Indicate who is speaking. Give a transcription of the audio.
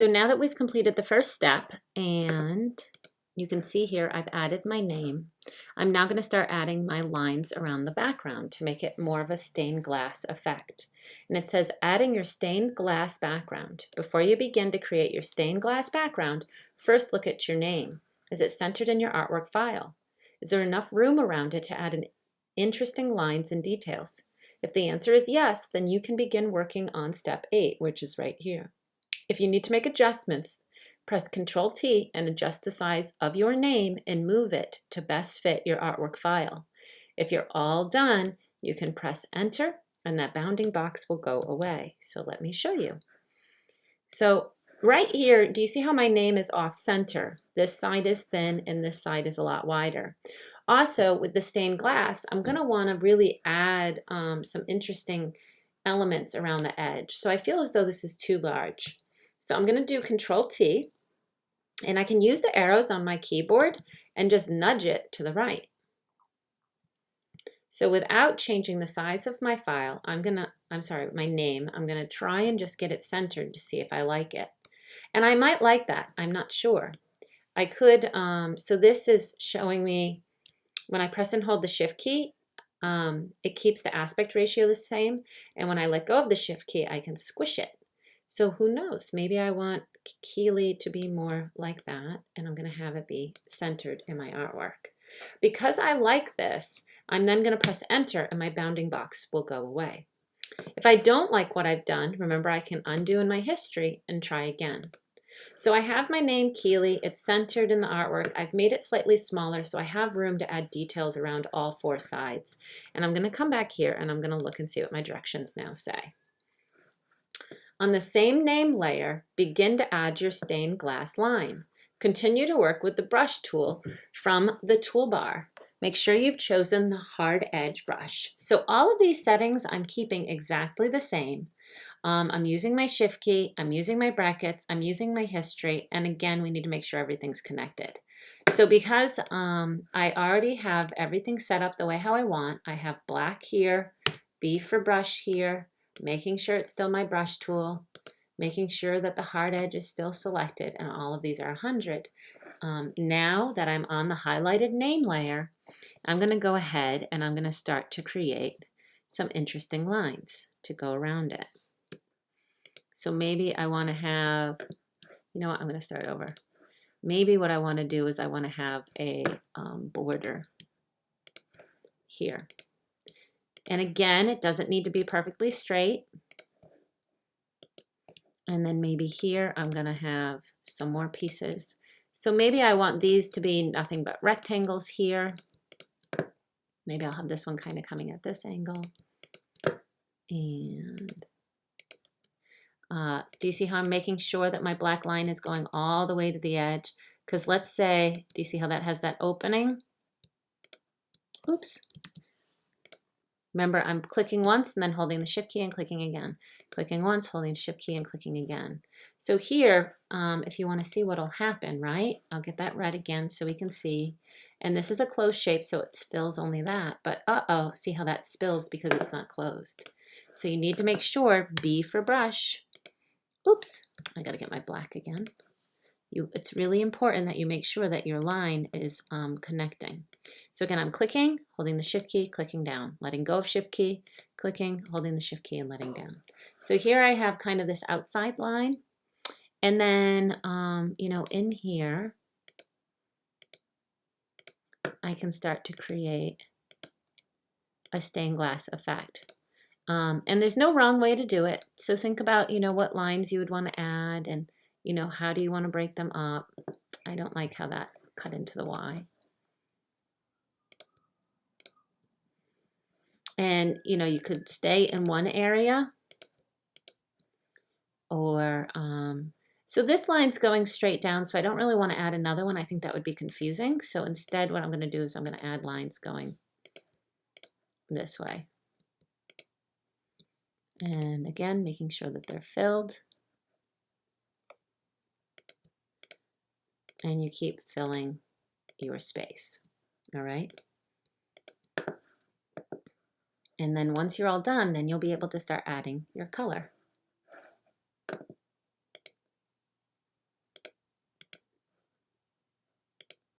Speaker 1: So now that we've completed the first step, and you can see here I've added my name, I'm now going to start adding my lines around the background to make it more of a stained glass effect. And it says adding your stained glass background. Before you begin to create your stained glass background, first look at your name. Is it centered in your artwork file? Is there enough room around it to add interesting lines and details? If the answer is yes, then you can begin working on step 8, which is right here. If you need to make adjustments, press Ctrl-T and adjust the size of your name and move it to best fit your artwork file. If you're all done, you can press Enter and that bounding box will go away. So let me show you. So right here, do you see how my name is off center? This side is thin and this side is a lot wider. Also, with the stained glass, I'm going to want to really add some interesting elements around the edge. So I feel as though this is too large. So I'm going to do Control-T, and I can use the arrows on my keyboard and just nudge it to the right. So without changing the size of my file, my name, I'm going to try and just get it centered to see if I like it. And I might like that. I'm not sure. I could, so this is showing me when I press and hold the Shift key, it keeps the aspect ratio the same. And when I let go of the Shift key, I can squish it. So who knows, maybe I want Keely to be more like that, and I'm going to have it be centered in my artwork. Because I like this, I'm then going to press Enter and my bounding box will go away. If I don't like what I've done, remember I can undo in my history and try again. So I have my name Keely, it's centered in the artwork. I've made it slightly smaller so I have room to add details around all 4 sides. And I'm going to come back here and I'm going to look and see what my directions now say. On the same name layer, begin to add your stained glass line. Continue to work with the brush tool from the toolbar. Make sure you've chosen the hard edge brush. So all of these settings I'm keeping exactly the same. I'm using my Shift key, I'm using my brackets, I'm using my history, and again, we need to make sure everything's connected. So because I already have everything set up the way how I want, I have black here, B for brush here, making sure it's still my brush tool, making sure that the hard edge is still selected, and all of these are 100. Now that I'm on the highlighted name layer, I'm going to go ahead and I'm going to start to create some interesting lines to go around it. So maybe I want to have, you know what, I'm going to start over. Maybe what I want to do is I want to have a border here. And again, it doesn't need to be perfectly straight. And then maybe here I'm going to have some more pieces. So maybe I want these to be nothing but rectangles here. Maybe I'll have this one kind of coming at this angle. And do you see how I'm making sure that my black line is going all the way to the edge? Because let's say, do you see how that has that opening? Oops. Remember, I'm clicking once and then holding the Shift key and clicking again. Clicking once, holding Shift key and clicking again. So here, if you want to see what will happen, right? I'll get that red again so we can see. And this is a closed shape, so it spills only that. But uh-oh, see how that spills because it's not closed. So you need to make sure, B for brush. Oops, I got to get my black again. It's really important that you make sure that your line is connecting. So again, I'm clicking, holding the Shift key, clicking down, letting go of Shift key, clicking, holding the Shift key, and letting down. So here I have kind of this outside line. And then, you know, in here, I can start to create a stained glass effect. And there's no wrong way to do it. So think about, you know, what lines you would want to add and, you know, how do you want to break them up? I don't like how that cut into the Y. And, you know, you could stay in one area or, so this line's going straight down, so I don't really want to add another one. I think that would be confusing. So instead, what I'm going to do is I'm going to add lines going this way. And again, making sure that they're filled. And you keep filling your space, all right? And then once you're all done, then you'll be able to start adding your color.